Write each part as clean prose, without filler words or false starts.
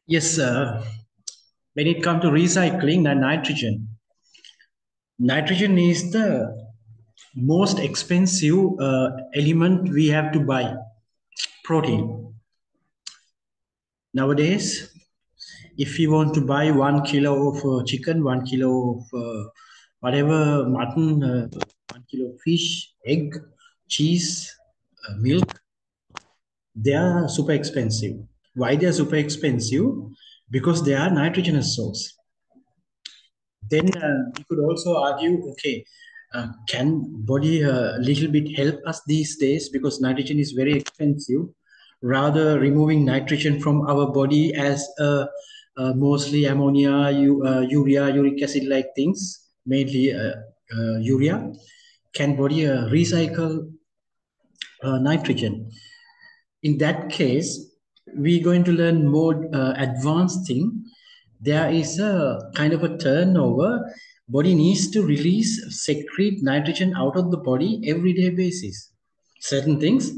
Yes, when it comes to recycling the nitrogen is the most expensive element we have to buy. Protein. Nowadays, if you want to buy 1 kilo of chicken, 1 kilo of whatever mutton, 1 kilo of fish, egg, cheese, milk, they are super expensive. Why they are super expensive? Because they are nitrogenous source. Then we could also argue, okay, can body a little bit help us these days because nitrogen is very expensive? Rather removing nitrogen from our body as mostly ammonia, urea, uric acid like things, mainly urea. Can body recycle nitrogen? In that case, we're going to learn more advanced thing. There is a kind of a turnover. Body needs to release, secrete nitrogen out of the body everyday basis. Certain things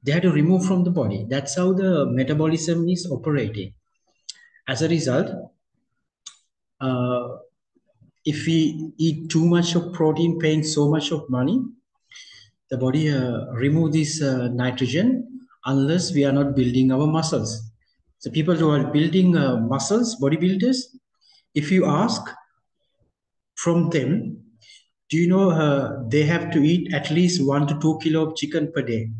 they have to remove from the body. That's how the metabolism is operating. As a result, uh, if we eat too much of protein, paying so much of money, the body remove this nitrogen unless we are not building our muscles. So people who are building muscles, bodybuilders, if you ask from them, do you know they have to eat at least 1 to 2 kilo of chicken per day?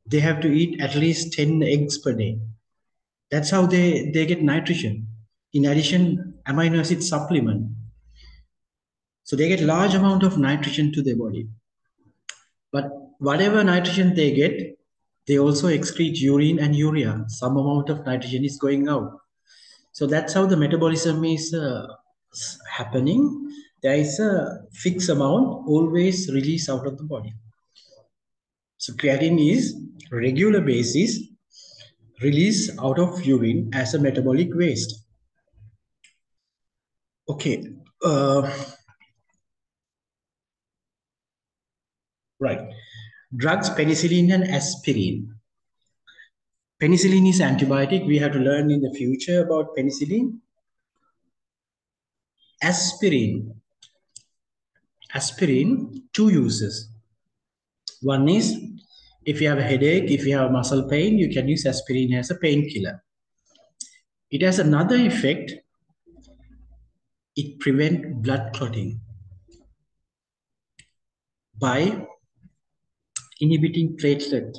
They have to eat at least 10 eggs per day. That's how they get nitrogen. In addition, amino acid supplement. So they get large amount of nitrogen to their body. But whatever nitrogen they get, they also excrete urine and urea. Some amount of nitrogen is going out. So that's how the metabolism is happening. There is a fixed amount always released out of the body. So creatine is regular basis release out of urine as a metabolic waste. Okay. Uh, right. Drugs, penicillin and aspirin. Penicillin is antibiotic. We have to learn in the future about penicillin. Aspirin. Aspirin, two uses. One is if you have a headache, if you have muscle pain, you can use aspirin as a painkiller. It has another effect. It prevents blood clotting by inhibiting platelet.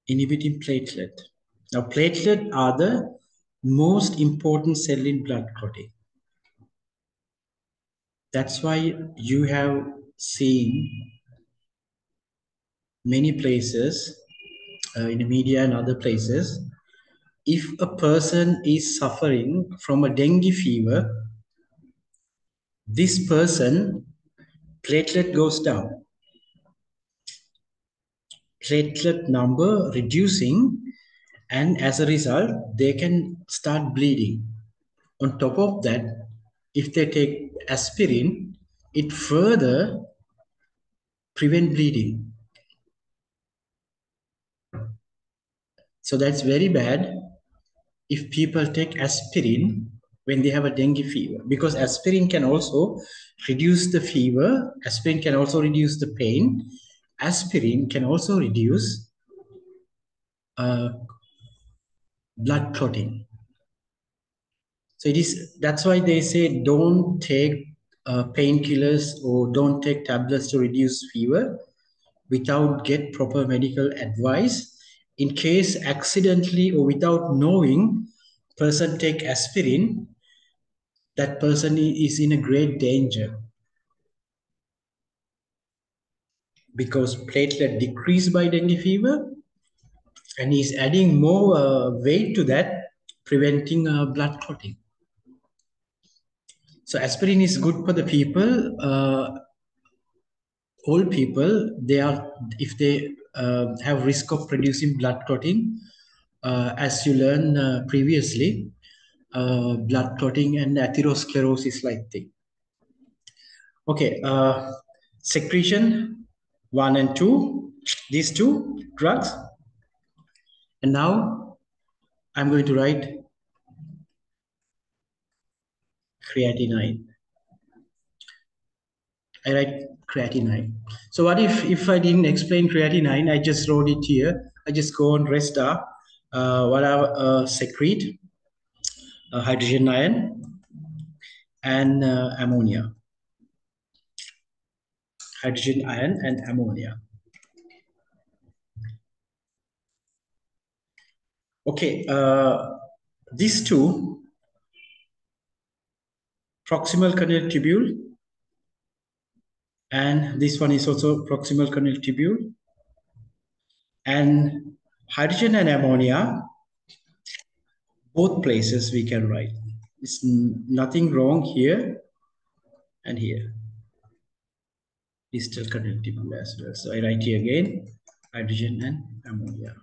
Inhibiting platelet. Now, platelet are the most important cell in blood clotting. That's why you have seen many places in the media and other places. If a person is suffering from a dengue fever, this person platelet goes down, platelet number reducing, and as a result they can start bleeding. On top of that, if they take aspirin, it further prevent bleeding. So that's very bad if people take aspirin when they have a dengue fever, because aspirin can also reduce the fever, aspirin can also reduce the pain, aspirin can also reduce uh, blood clotting. So that's why they say don't take painkillers or don't take tablets to reduce fever without get proper medical advice. In case accidentally or without knowing person take aspirin, that person is in a great danger because platelet decrease by dengue fever and he's adding more weight to that, preventing blood clotting. So aspirin is good for the people, old people. They are, if they have risk of producing blood clotting, as you learned previously, blood clotting and atherosclerosis like thing. Okay, secretion 1 and 2, these two drugs. And now I'm going to write creatinine. I write creatinine. So what if I didn't explain creatinine? I just wrote it here. I just go on rest star. What I secrete hydrogen ion and ammonia. Hydrogen ion and ammonia. Okay, these two, proximal canal tubule, and this one is also proximal canal tubule, and hydrogen and ammonia, both places we can write. It's nothing wrong here and here. Distal canal tubule as well. So I write here again, hydrogen and ammonia.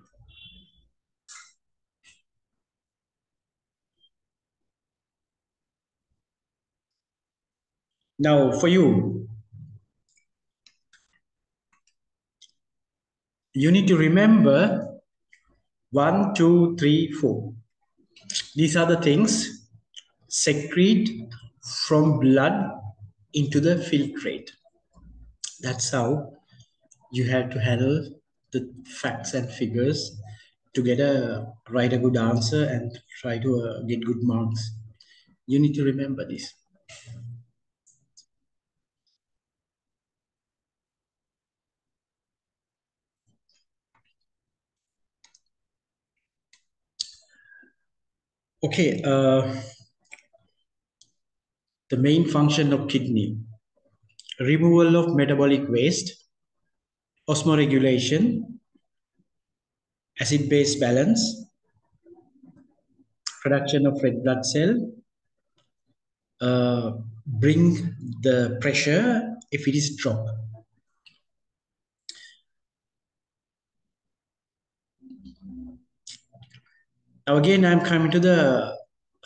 Now for you, you need to remember 1, 2, 3, 4. These are the things secrete from blood into the filtrate. That's how you have to handle the facts and figures to write a good answer and try to get good marks. You need to remember this. Okay, the main function of kidney: removal of metabolic waste, osmoregulation, acid-base balance, production of red blood cell, bring the pressure if it is dropped. Now again, I'm coming to the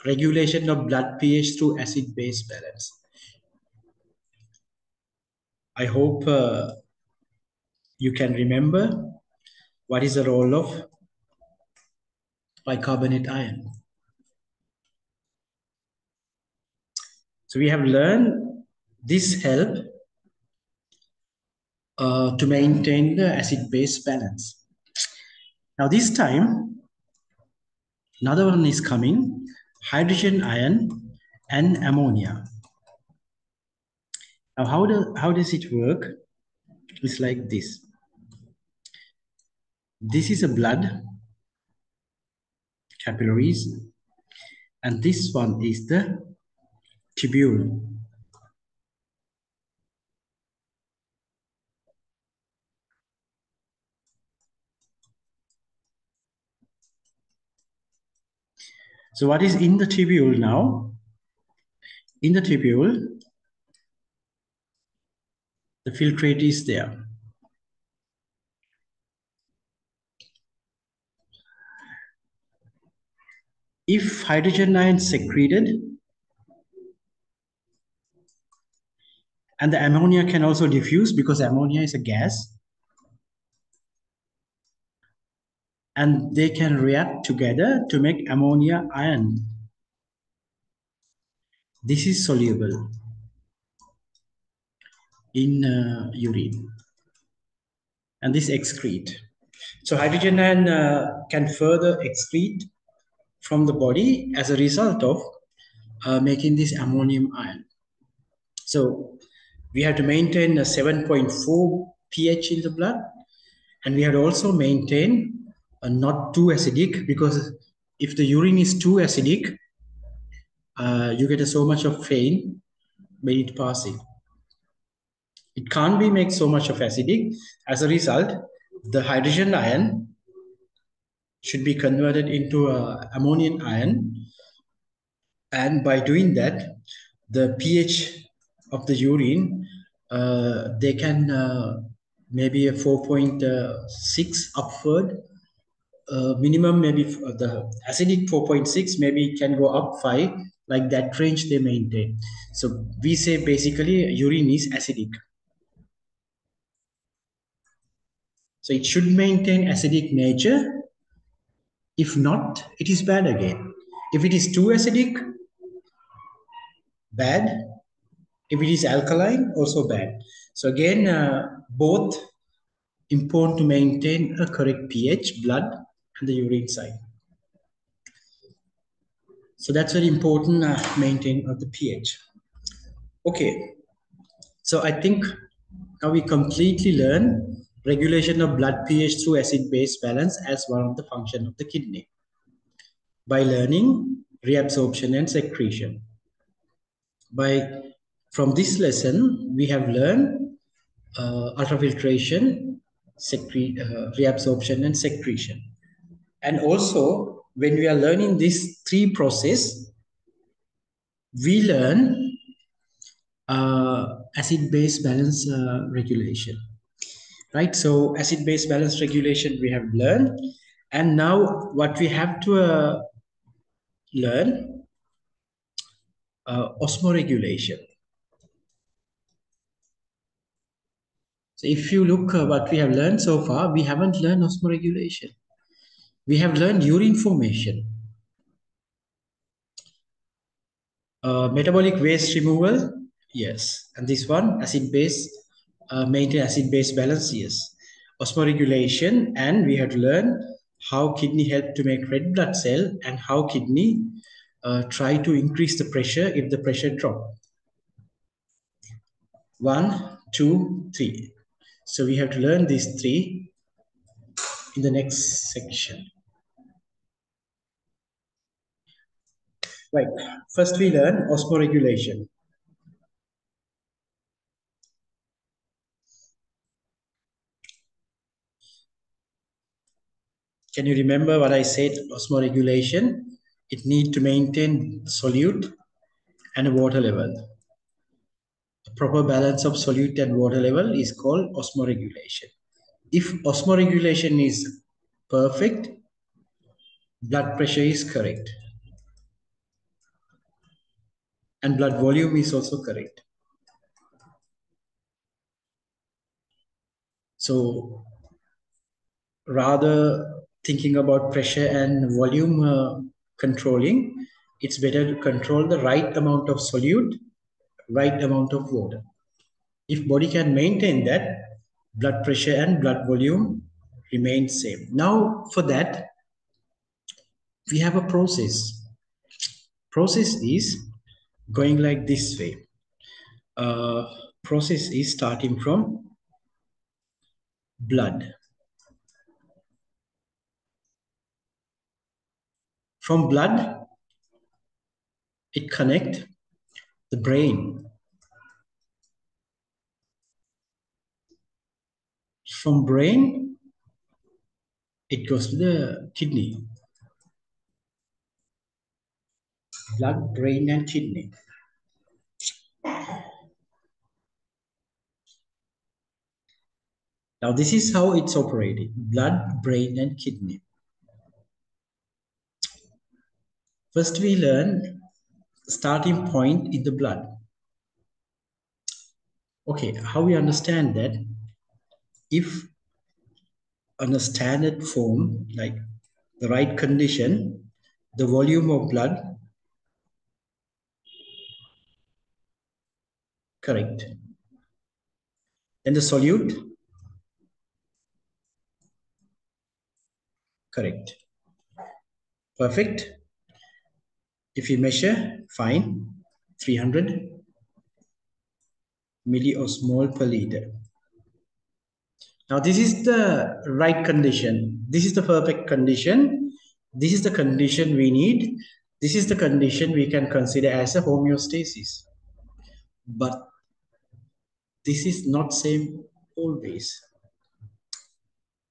regulation of blood pH through acid-base balance. I hope you can remember what is the role of bicarbonate ion. So we have learned this help to maintain the acid-base balance. Now this time, another one is coming, hydrogen ion and ammonia. Now how does it work? It's like this. This is a blood capillaries, and this one is the tubule. So what is in the tubule now? In the tubule, the filtrate is there. If hydrogen ion secreted, and the ammonia can also diffuse because ammonia is a gas, and they can react together to make ammonia ion. This is soluble in urine, and this excrete. So hydrogen ion can further excrete from the body as a result of making this ammonium ion. So we have to maintain a 7.4 pH in the blood, and we have to also maintain not too acidic, because if the urine is too acidic, you get so much of pain when it passing. It can't be make so much of acidic. As a result, the hydrogen ion should be converted into ammonium ion, and by doing that, the pH of the urine, they can maybe a 4.6 upward, minimum maybe the acidic 4.6, maybe it can go up 5, like that range they maintain. So we say basically urine is acidic. So it should maintain acidic nature If not, it is bad again. If it is too acidic, bad. If it is alkaline, also bad. So again, both important to maintain a correct pH, blood and the urine side. So that's very important, maintain of the pH. Okay, so I think now we completely learn regulation of blood pH through acid-base balance as one of the function of the kidney by learning reabsorption and secretion. From this lesson, we have learned ultrafiltration, reabsorption and secretion. And also, when we are learning these three processes, we learn acid-base balance regulation, right? So acid-base balance regulation we have learned, and now what we have to learn, osmoregulation. So if you look what we have learned so far, we haven't learned osmoregulation. We have learned urine formation, metabolic waste removal, yes, and this one acid-base, maintain acid-base balance, yes. Osmoregulation, and we have to learn how kidney help to make red blood cell and how kidney try to increase the pressure if the pressure drop. 1, 2, 3. So we have to learn these three in the next section. Right. First we learn osmoregulation. Can you remember what I said? Osmoregulation, it need to maintain solute and a water level. A proper balance of solute and water level is called osmoregulation. If osmoregulation is perfect, blood pressure is correct. And blood volume is also correct. So rather thinking about pressure and volume controlling, it's better to control the right amount of solute, right amount of water. If body can maintain that, blood pressure and blood volume remain same. Now for that, we have a process. Process is going like this way. Process is starting from blood. From blood, it connect the brain. From brain, it goes to the kidney. Blood, brain, and kidney. Now this is how it's operating. Blood, brain, and kidney. First we learn starting point in the blood. Okay, how we understand that? If on a standard form, like the right condition, the volume of blood, correct. Then the solute, correct. Perfect. If you measure, fine, 300 milliosmol per liter. Now this is the right condition. This is the perfect condition. This is the condition we need. This is the condition we can consider as a homeostasis. But this is not same always.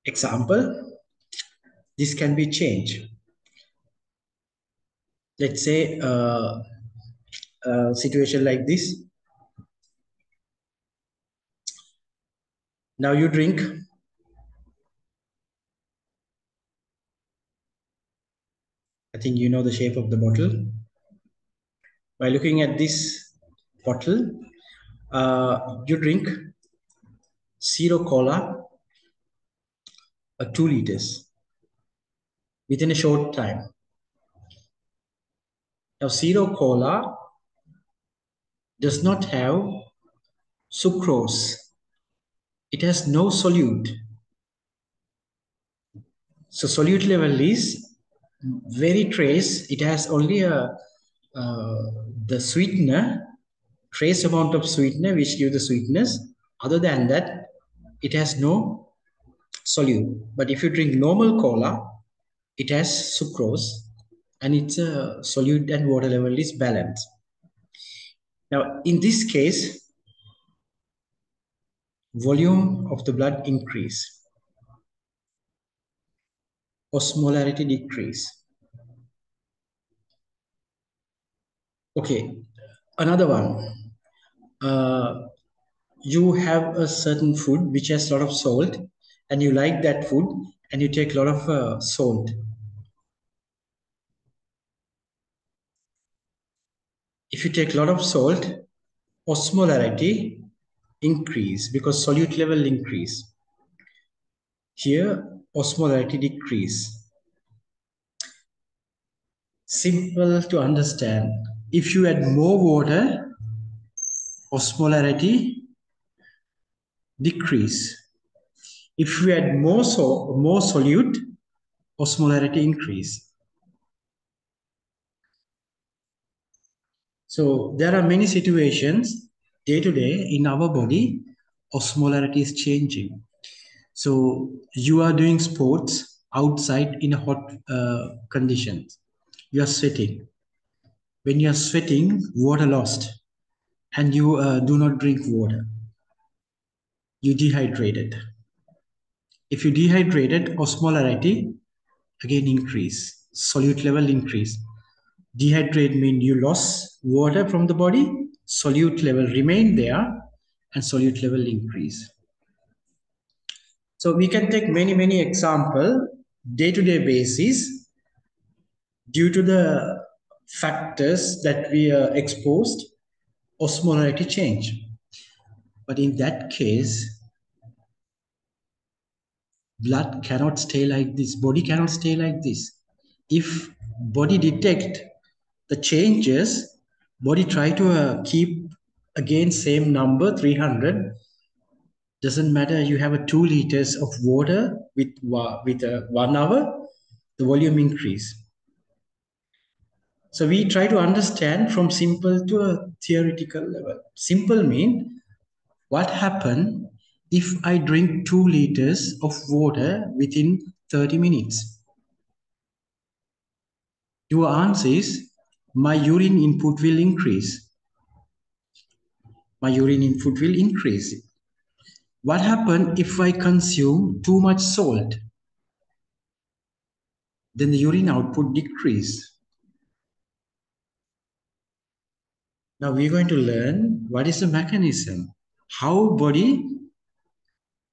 Example, this can be changed. Let's say a situation like this. Now you drink. I think you know the shape of the bottle. By looking at this bottle, you drink zero cola, 2 liters. within a short time. Now, zero cola does not have sucrose. It has no solute. So solute level is very trace. It has only the sweetener, trace amount of sweetener which give the sweetness. Other than that, it has no solute. But if you drink normal cola, it has sucrose and its solute and water level is balanced. Now, in this case, volume of the blood increase, osmolarity decrease. Okay, another one. You have a certain food which has a lot of salt, and you like that food, and you take a lot of salt. If you take a lot of salt, osmolarity increase because solute level increase. Here, osmolarity decrease. Simple to understand. If you add more water, osmolarity decrease. If you add more solute, osmolarity increase. So there are many situations day to day in our body, osmolarity is changing. So you are doing sports outside in a hot conditions. You are sweating. When you are sweating, water lost, and you do not drink water. You dehydrated. If you dehydrated, osmolarity again increase, solute level increase. Dehydrate means you lost water from the body, solute level remain there, and solute level increase. So we can take many example day-to-day basis due to the factors that we are exposed, osmolarity change. But in that case, blood cannot stay like this, body cannot stay like this. If body detect the changes, body try to keep again same number 300. Doesn't matter you have a 2 liters of water with 1 hour, the volume increase. So we try to understand from simple to a theoretical level. Simple mean what happen if I drink 2 liters of water within 30 minutes? Your answer is my urine input will increase. My urine input will increase. What happens if I consume too much salt? Then the urine output decrease. Now we're going to learn what is the mechanism, how body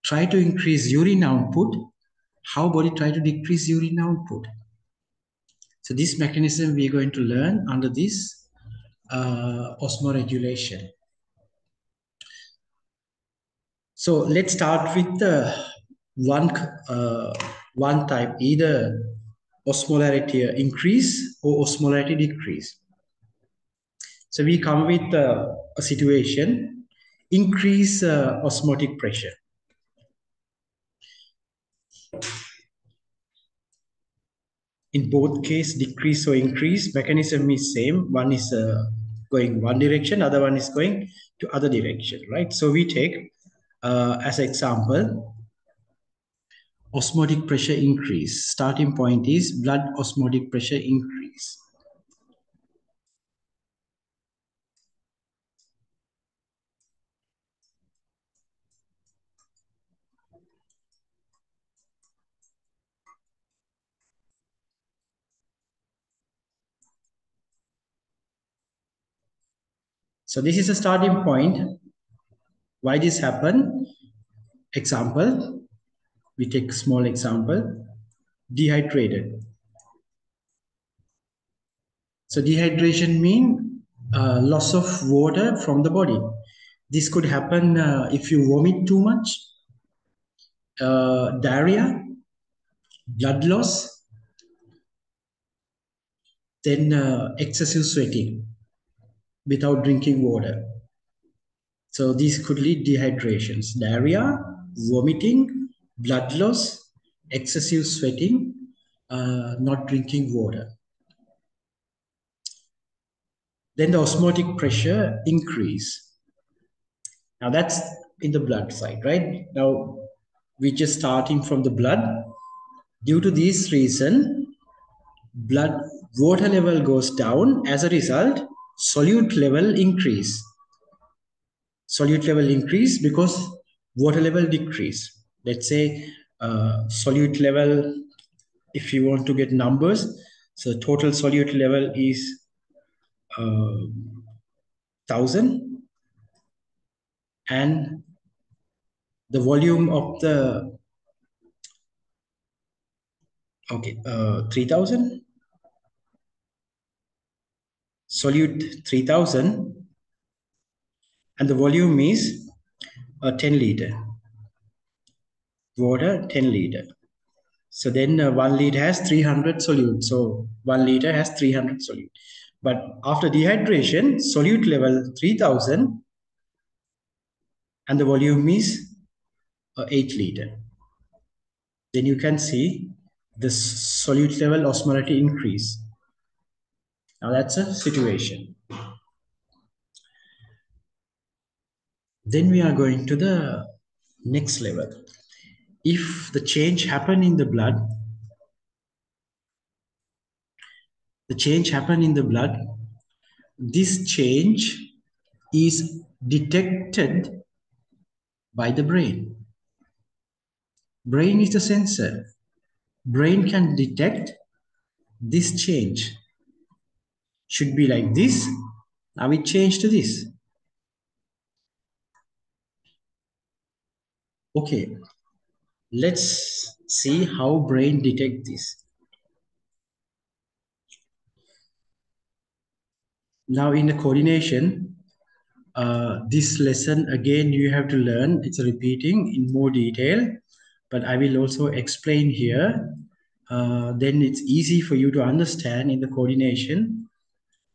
try to increase urine output, how body try to decrease urine output. So this mechanism we're going to learn under this osmoregulation. So let's start with the one type, either osmolarity increase or osmolarity decrease. So we come with a situation, increase osmotic pressure. In both case, decrease or increase, mechanism is same. One is going one direction, other one is going to other direction, right? So we take as example, osmotic pressure increase. Starting point is blood osmotic pressure increase. So this is a starting point. Why this happen? Example, we take small example, dehydrated. So dehydration means loss of water from the body. This could happen if you vomit too much, diarrhea, blood loss, Then excessive sweating without drinking water. So these could lead dehydrations, diarrhea, vomiting, blood loss, excessive sweating, not drinking water. Then the osmotic pressure increase. Now that's in the blood side, right? Now we're just starting from the blood. Due to this reason, blood water level goes down. As a result, solute level increase. Solute level increase because water level decrease. Let's say solute level, if you want to get numbers, so total solute level is 1000, and the volume of the 3000, solute 3000, and the volume is 10 liter. Water 10 liter. So then 1 liter has 300 solute. So 1 liter has 300 solute. But after dehydration, solute level 3000 and the volume is 8 liter. Then you can see the solute level osmolarity increase. Now that's a situation. Then we are going to the next level. If the change happen in the blood, this change is detected by the brain. Brain is the sensor. Brain can detect this change. Should be like this. Now we change to this. Okay, let's see how brain detect this. Now in the coordination, this lesson again you have to learn. It's repeating in more detail, but I will also explain here. Then it's easy for you to understand in the coordination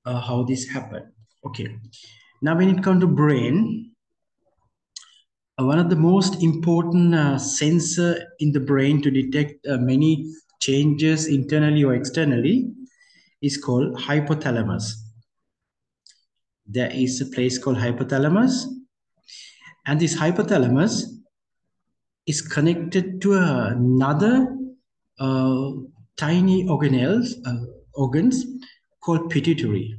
how this happened. Okay, now when it comes to brain, one of the most important sensor in the brain to detect many changes internally or externally is called hypothalamus. There is a place called hypothalamus, and this hypothalamus is connected to another tiny organs called pituitary.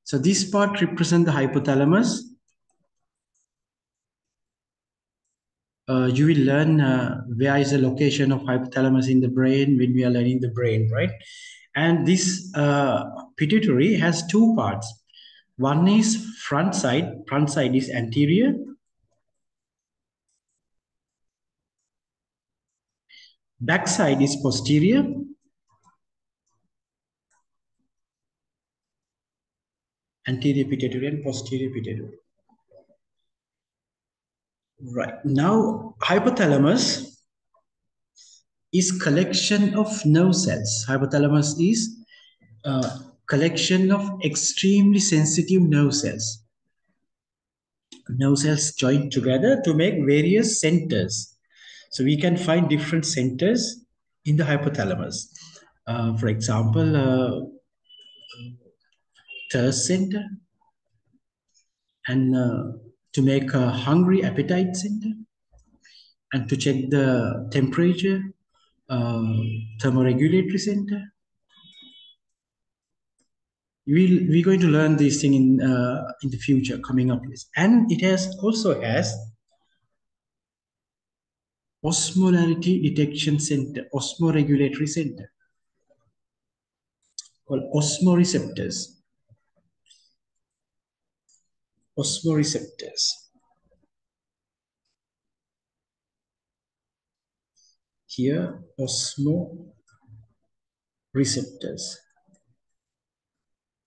So this part represents the hypothalamus. You will learn where is the location of hypothalamus in the brain when we are learning the brain, right? And this pituitary has two parts. One is front side is anterior. Back side is posterior. Anterior pituitary and posterior pituitary. Right. Now, hypothalamus is collection of nerve cells. Hypothalamus is a collection of extremely sensitive nerve cells. Nerve cells join together to make various centers. So we can find different centers in the hypothalamus. For example, thirst center, and to make a hungry appetite center, and to check the temperature, thermoregulatory center. We're going to learn this thing in the future coming up, and it also has osmolarity detection center, osmoregulatory center called osmoreceptors. Osmoreceptors. Here, osmoreceptors.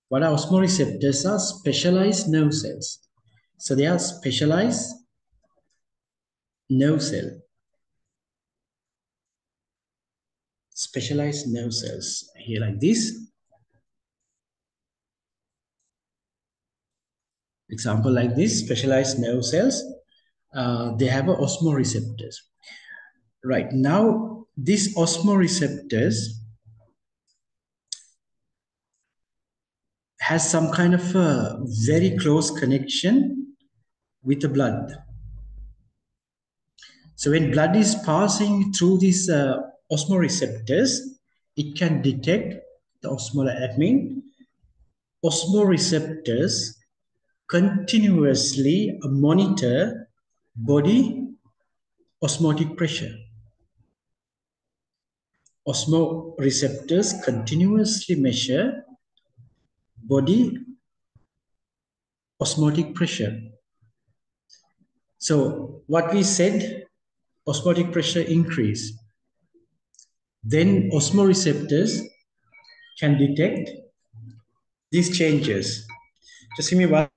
What are osmoreceptors? Are specialized nerve cells So they are specialized nerve cell. Specialized nerve cells here like this. Example like this, specialized nerve cells. They have a osmoreceptors. Right now, these osmoreceptors has some kind of a very close connection with the blood. So when blood is passing through these osmoreceptors, it can detect the osmolar. That means osmoreceptors continuously monitor body osmotic pressure. Osmoreceptors continuously measure body osmotic pressure. So what we said, osmotic pressure increase. Then osmoreceptors can detect these changes. Just give me one.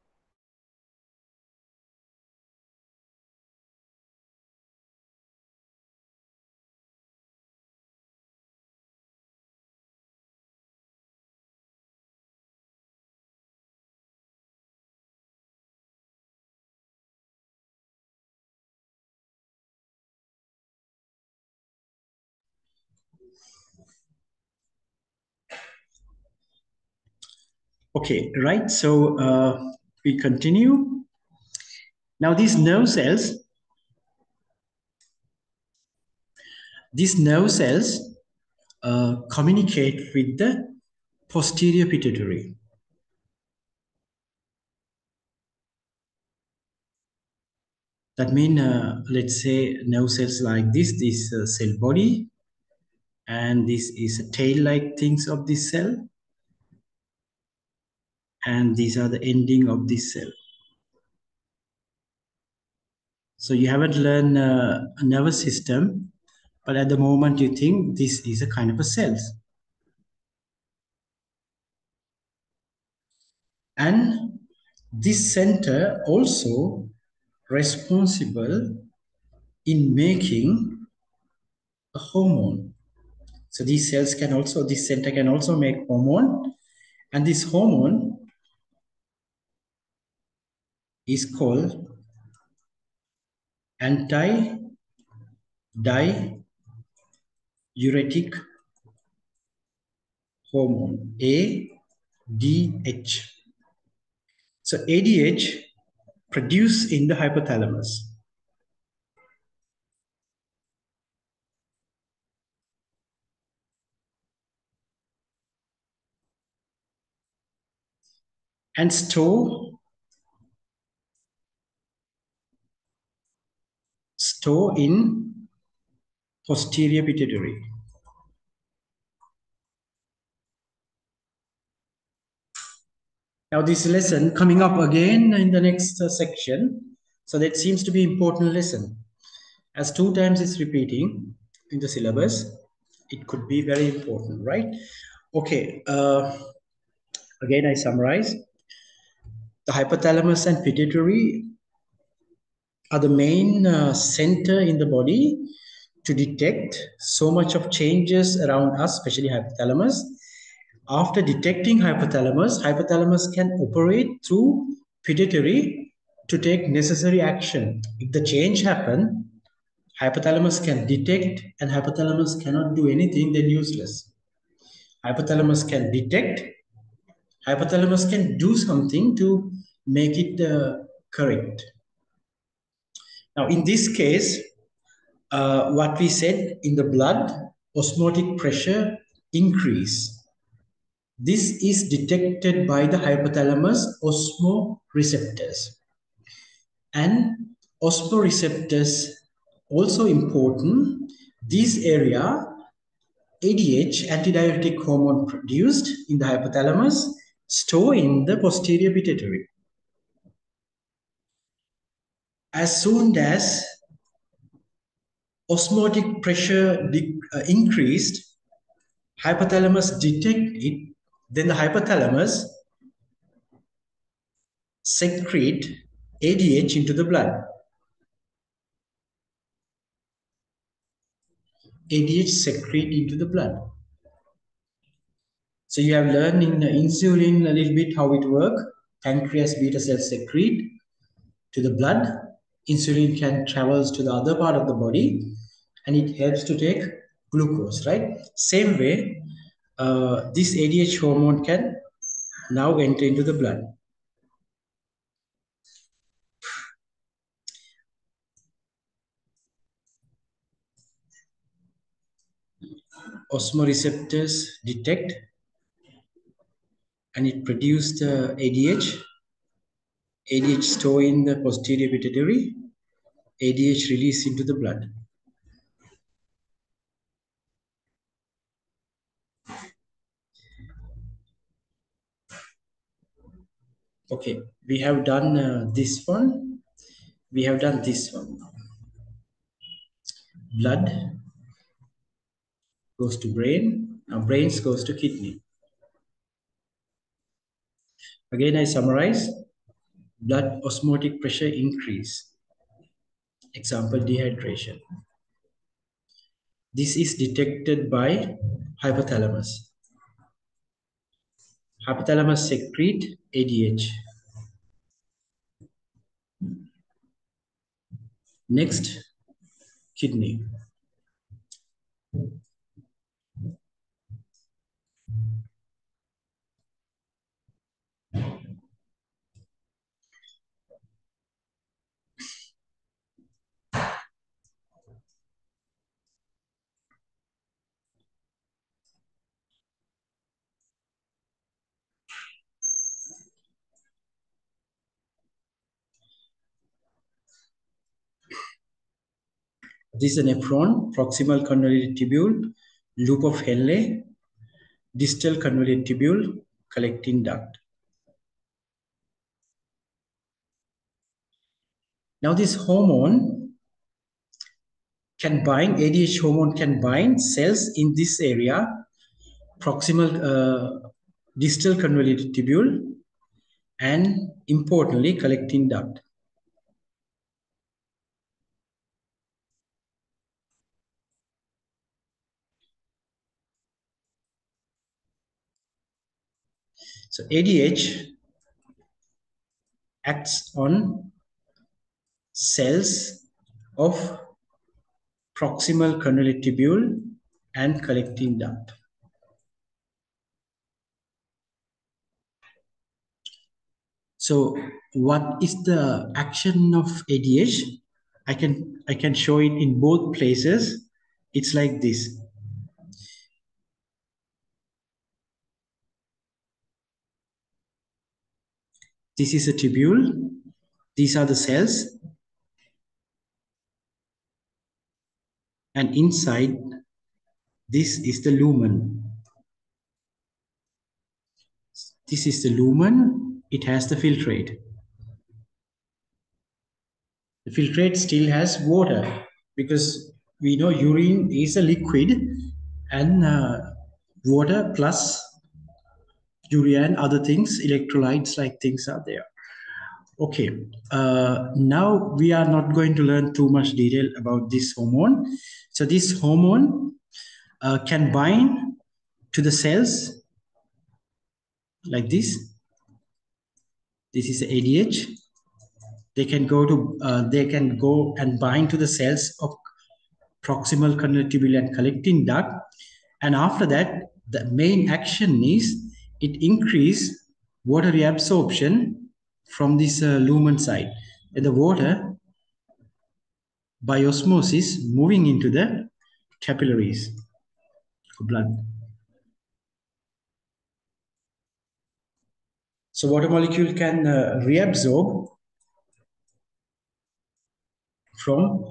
Okay, right. So we continue. Now these nerve cells communicate with the posterior pituitary. That means, let's say, nerve cells like this cell body, and this is a tail-like things of this cell, and these are the ending of this cell. So you haven't learned a nervous system, but at the moment you think this is a kind of a cells. And this center also responsible in making a hormone. So these cells can also, this center can also make hormone, and this hormone is called anti-diuretic hormone, ADH. So ADH produced in the hypothalamus. And store in posterior pituitary. Now this lesson coming up again in the next section. So that seems to be important lesson. As 2 times it's repeating in the syllabus, it could be very important, right? Okay, again I summarize. The hypothalamus and pituitary are the main center in the body to detect so much of changes around us, especially hypothalamus. After detecting hypothalamus can operate through pituitary to take necessary action. If the change happens, hypothalamus can detect, and hypothalamus cannot do anything, then useless. Hypothalamus can detect, hypothalamus can do something to make it correct. Now, in this case, what we said in the blood, osmotic pressure increase. This is detected by the hypothalamus osmoreceptors. And osmoreceptors also important. This area, ADH, antidiuretic hormone produced in the hypothalamus, store in the posterior pituitary. As soon as osmotic pressure increased, hypothalamus detect it, then the hypothalamus secrete ADH into the blood. ADH secrete into the blood. So you have learned in insulin a little bit how it works. Pancreas beta cells secrete to the blood. Insulin can travels to the other part of the body and it helps to take glucose, right? Same way, this ADH hormone can now enter into the blood. Osmoreceptors detect and it produces the ADH. ADH store in the posterior pituitary. ADH release into the blood. Okay, we have done this one. We have done this one. Blood goes to brain. Now brains goes to kidney. Again, I summarize. Blood osmotic pressure increase. Example, dehydration. This is detected by hypothalamus. Hypothalamus secrete ADH. Next, kidney. This is a nephron, proximal convoluted tubule, loop of Henle, distal convoluted tubule, collecting duct. Now this hormone can bind, ADH hormone can bind cells in this area, proximal distal convoluted tubule, and importantly, collecting duct. So ADH acts on cells of proximal convoluted tubule and collecting duct. So what is the action of ADH? I can show it in both places. It's like this. This is a tubule. These are the cells. And inside, this is the lumen. This is the lumen. It has the filtrate. The filtrate still has water because we know urine is a liquid and water plus urea and other things, electrolytes like things are there. Okay, now we are not going to learn too much detail about this hormone. So this hormone can bind to the cells like this. This is ADH. They can go and bind to the cells of proximal convoluted tubule and collecting duct. And after that, the main action is it increase water reabsorption from this lumen side. And the water by osmosis moving into the capillaries of blood. So water molecule can reabsorb from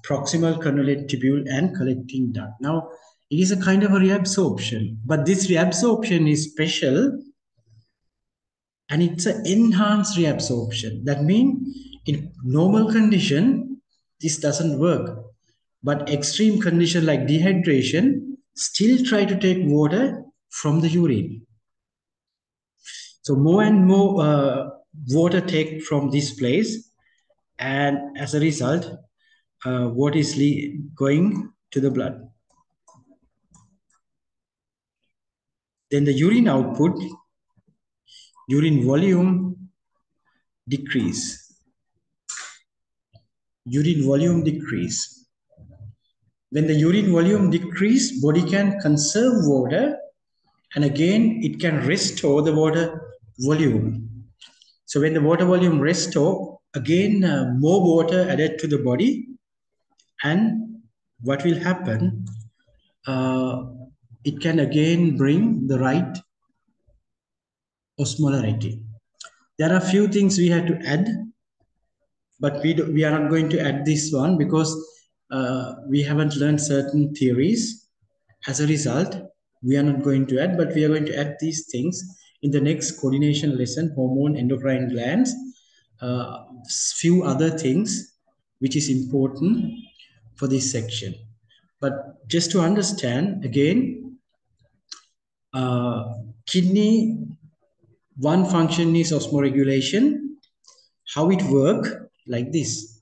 proximal convoluted tubule and collecting duct. Now, it is a kind of a reabsorption, but this reabsorption is special and it's an enhanced reabsorption. That means in normal condition, this doesn't work. But extreme condition like dehydration still try to take water from the urine. So more and more water take from this place and as a result, what is going to the blood. Then the urine output, urine volume decrease. Urine volume decrease. When the urine volume decrease, body can conserve water, and again it can restore the water volume. So when the water volume restore, again more water added to the body, and what will happen? It can again bring the right osmolarity. There are a few things we have to add, but we are not going to add this one because we haven't learned certain theories. As a result, we are not going to add, but we are going to add these things in the next coordination lesson, hormone, endocrine glands, few other things which is important for this section. But just to understand again, kidney, one function is osmoregulation. How it work? Like this.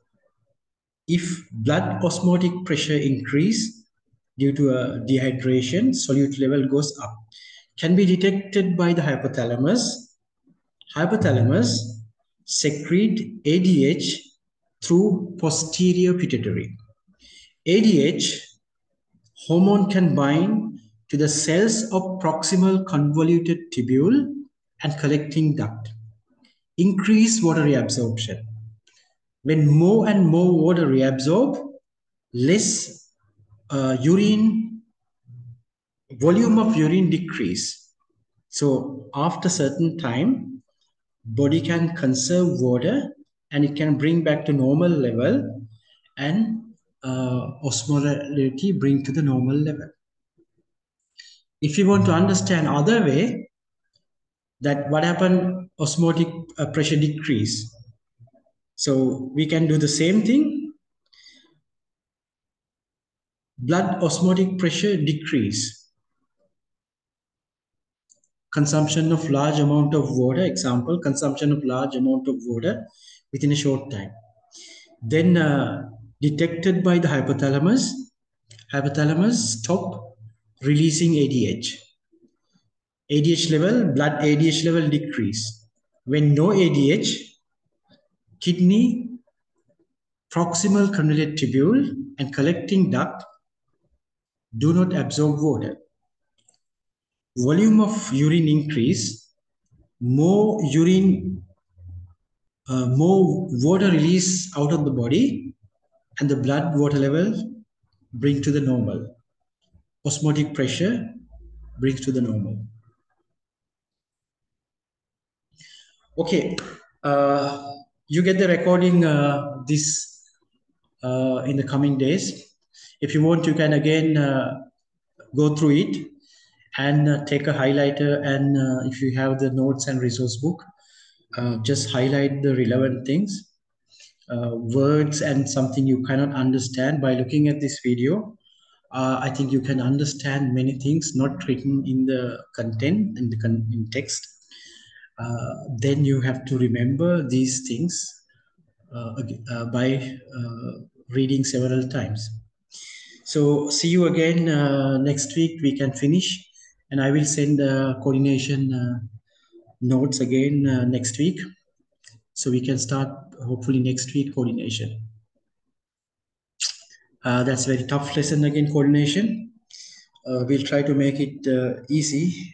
If blood osmotic pressure increase due to a dehydration, solute level goes up. Can be detected by the hypothalamus. Hypothalamus secrete ADH through posterior pituitary. ADH hormone can bind to the cells of proximal convoluted tubule and collecting duct. Increase water reabsorption. When more and more water reabsorb, less volume of urine decrease. So after certain time, body can conserve water and it can bring back to normal level, and osmolarity bring to the normal level. If you want to understand other way, that what happened, osmotic pressure decrease. So we can do the same thing. Blood osmotic pressure decrease. Consumption of large amount of water, example, consumption of large amount of water within a short time. Then detected by the hypothalamus, hypothalamus stop releasing ADH. ADH level, blood ADH level decrease. When no ADH, kidney, proximal convoluted tubule and collecting duct do not absorb water. Volume of urine increase, more urine, more water release out of the body, and the blood water level bring to the normal. Osmotic pressure brings to the normal. Okay, you get the recording this in the coming days. If you want, you can again go through it and take a highlighter, and if you have the notes and resource book, just highlight the relevant things, words and something you cannot understand. By looking at this video, I think you can understand many things not written in the content, in text. Then you have to remember these things by reading several times. So see you again next week. We can finish, and I will send coordination notes again next week, so we can start hopefully next week coordination. That's a very tough lesson again, coordination. We'll try to make it easy.